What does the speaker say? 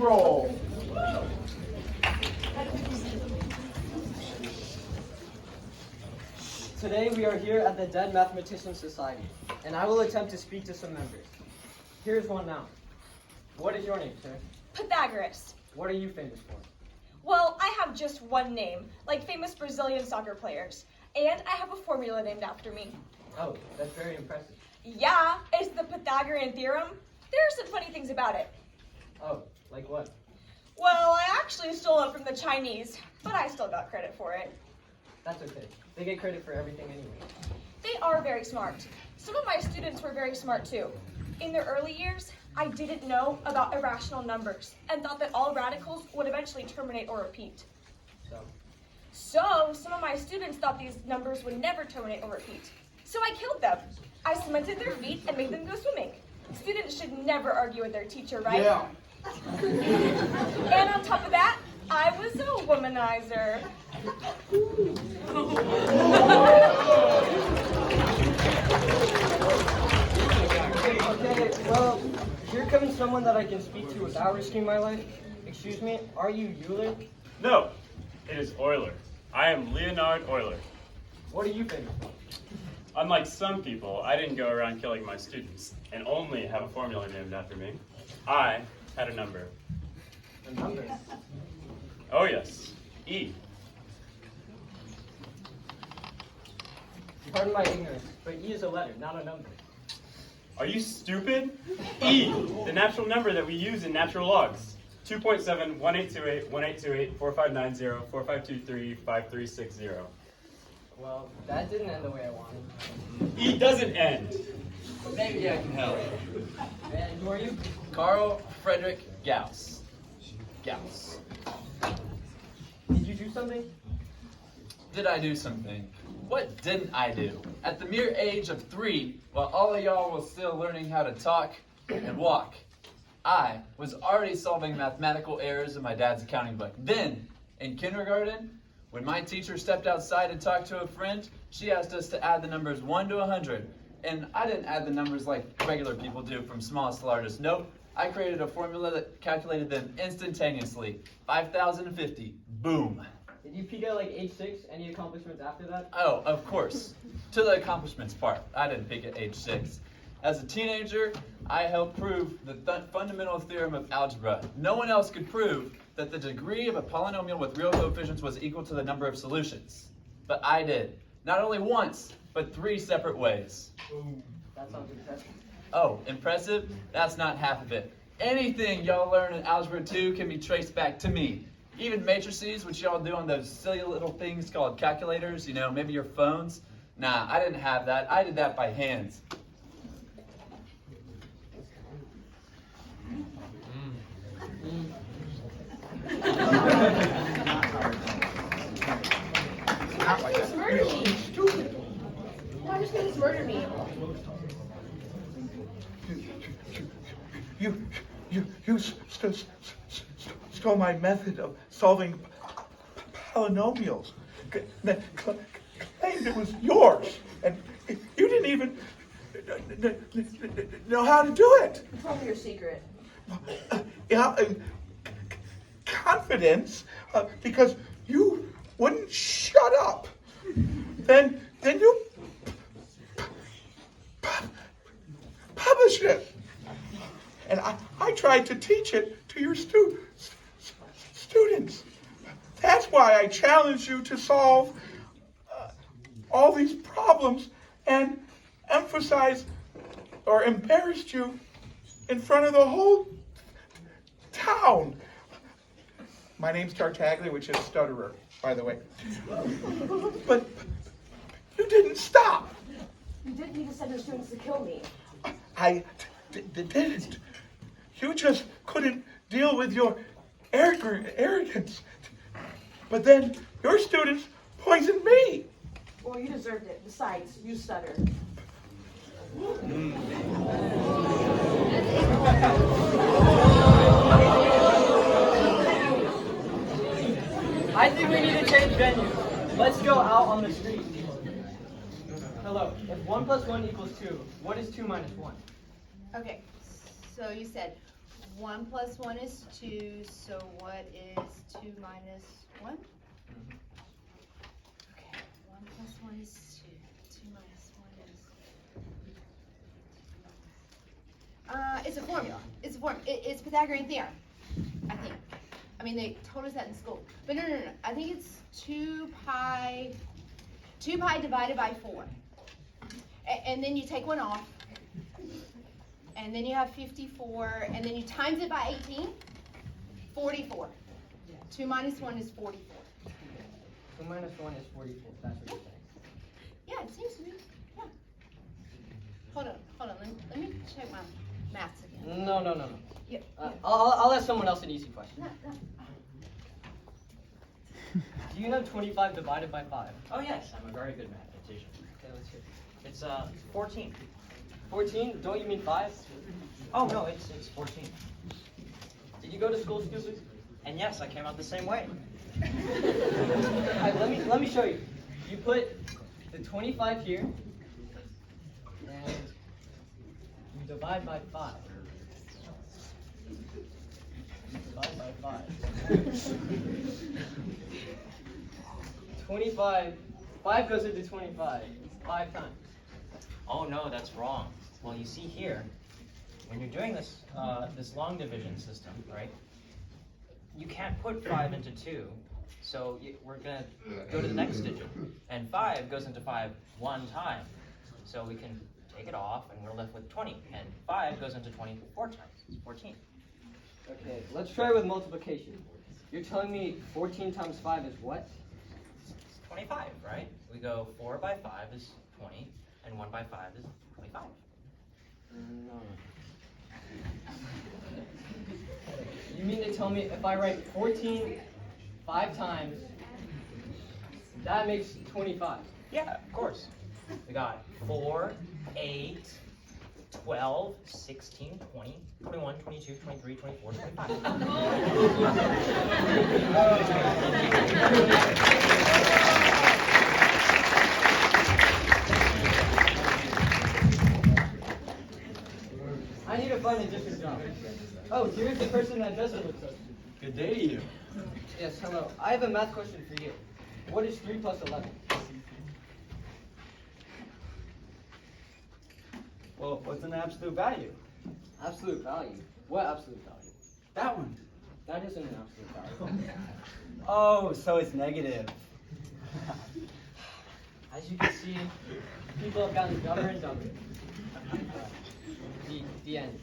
roll. Today we are here at the Dead Mathematician Society, and I will attempt to speak to some members. Here's one now. What is your name, sir? Pythagoras. What are you famous for? Well, I have just one name, like famous Brazilian soccer players. And I have a formula named after me. Oh, that's very impressive. Yeah, it's the Pythagorean theorem. There are some funny things about it. Oh, like what? Well, I actually stole it from the Chinese, but I still got credit for it. That's okay. They get credit for everything anyway. They are very smart. Some of my students were very smart too. In their early years, I didn't know about irrational numbers and thought that all radicals would eventually terminate or repeat. So some of my students thought these numbers would never terminate or repeat. So I killed them. I cemented their feet and made them go swimming. Students should never argue with their teacher, right? Yeah. And on top of that, I was a womanizer. Okay, well, here comes someone that I can speak to without risking my life. Excuse me, are you Euler? No, it is Euler. I am Leonard Euler. What are you famous for? Unlike some people, I didn't go around killing my students and only have a formula named after me. I had a number. A number? Oh yes, E. Pardon my ignorance, but E is a letter, not a number. Are you stupid? E, the natural number that we use in natural logs. 2.7, 1828, 1828, 4590, 4523, 5360. Well, that didn't end the way I wanted. E doesn't end. Maybe I can help. And who are you? Carl Frederick Gauss. Gauss. Did you do something? Did I do something? What didn't I do? At the mere age of 3, while all of y'all was still learning how to talk and walk, I was already solving mathematical errors in my dad's accounting book. Then, in kindergarten, when my teacher stepped outside and talked to a friend, she asked us to add the numbers 1 to 100. And I didn't add the numbers like regular people do from smallest to largest. Nope, I created a formula that calculated them instantaneously. 5,050. Boom. Did you peak at like age 6? Any accomplishments after that? Oh, of course. To the accomplishments part, I didn't peak at age 6. As a teenager, I helped prove the fundamental theorem of algebra. No one else could prove that the degree of a polynomial with real coefficients was equal to the number of solutions. But I did. Not only once, but 3 separate ways. Ooh, that sounds impressive. Oh, impressive? That's not half of it. Anything y'all learn in Algebra 2 can be traced back to me. Even matrices, which y'all do on those silly little things called calculators, you know, maybe your phones. Nah, I didn't have that. I did that by hands. Just murder me. No, I'm just gonna murder me. You stole my method of solving polynomials. Claimed it was yours, and you didn't even know how to do it. Tell me your secret. Yeah, confidence, because you wouldn't shut up. Then you published it. And I tried to teach it to your students. That's why I challenged you to solve all these problems and emphasize or embarrassed you in front of the whole town. My name's Tartaglia, which is stutterer, by the way. But you didn't stop. You didn't need to send your students to kill me. I didn't. You just couldn't deal with your arrogance. But then your students poisoned me. Well, you deserved it. Besides, you stutter. I think we need to change venues. Let's go out on the street. Hello, if 1 plus 1 equals 2, what is 2 minus 1? Okay, so you said 1 plus 1 is 2, so what is 2 minus 1? Okay, 1 plus 1 is 2. 2 minus 1 is... it's a formula. It's a formula. It's Pythagorean theorem, I think. I mean, they told us that in school. But no. I think it's 2 pi divided by 4. And then you take 1 off. And then you have 54. And then you times it by 18. 44. 2 minus 1 is 44. 2 minus 1 is 44. That's what you're saying. Yeah, it seems to me. Yeah. Hold on. Let me check my maths again. No. Yeah. I'll ask someone else an easy question. No. Do you know 25 divided by 5? Oh yes, I'm a very good mathematician. Okay, let's hear it. It's 14. 14? Don't you mean 5? Oh no, it's 14. Did you go to school stupid? And yes, I came out the same way. Alright, let me show you. You put the 25 here, and you divide by 5. Divide by 5. 25. 5 goes into 25. 5 times. Oh no, that's wrong. Well, you see here, when you're doing this this long division system, right? You can't put 5 into 2, so we're gonna go to the next digit, and 5 goes into 5 one time, so we can take it off, and we're left with 20, and 5 goes into 20 4 times. It's 14. Okay, let's try with multiplication. You're telling me 14 times 5 is what? 25, right? We go 4 by 5 is 20, and 1 by 5 is 25. No. You mean to tell me if I write 14 5 times, that makes 25? Yeah, of course. We got 4, 8, 12, 16, 20, 21, 22, 23, 24, 25. I need to find a different job. Oh, here's the person that doesn't look so stupid. Good day to you. Yes, hello. I have a math question for you. What is 3 plus 11? Well, what's an absolute value? Absolute value? What absolute value? That one. That isn't an absolute value. Oh, so it's negative. As you can see, people have gotten dumber and dumber. The end.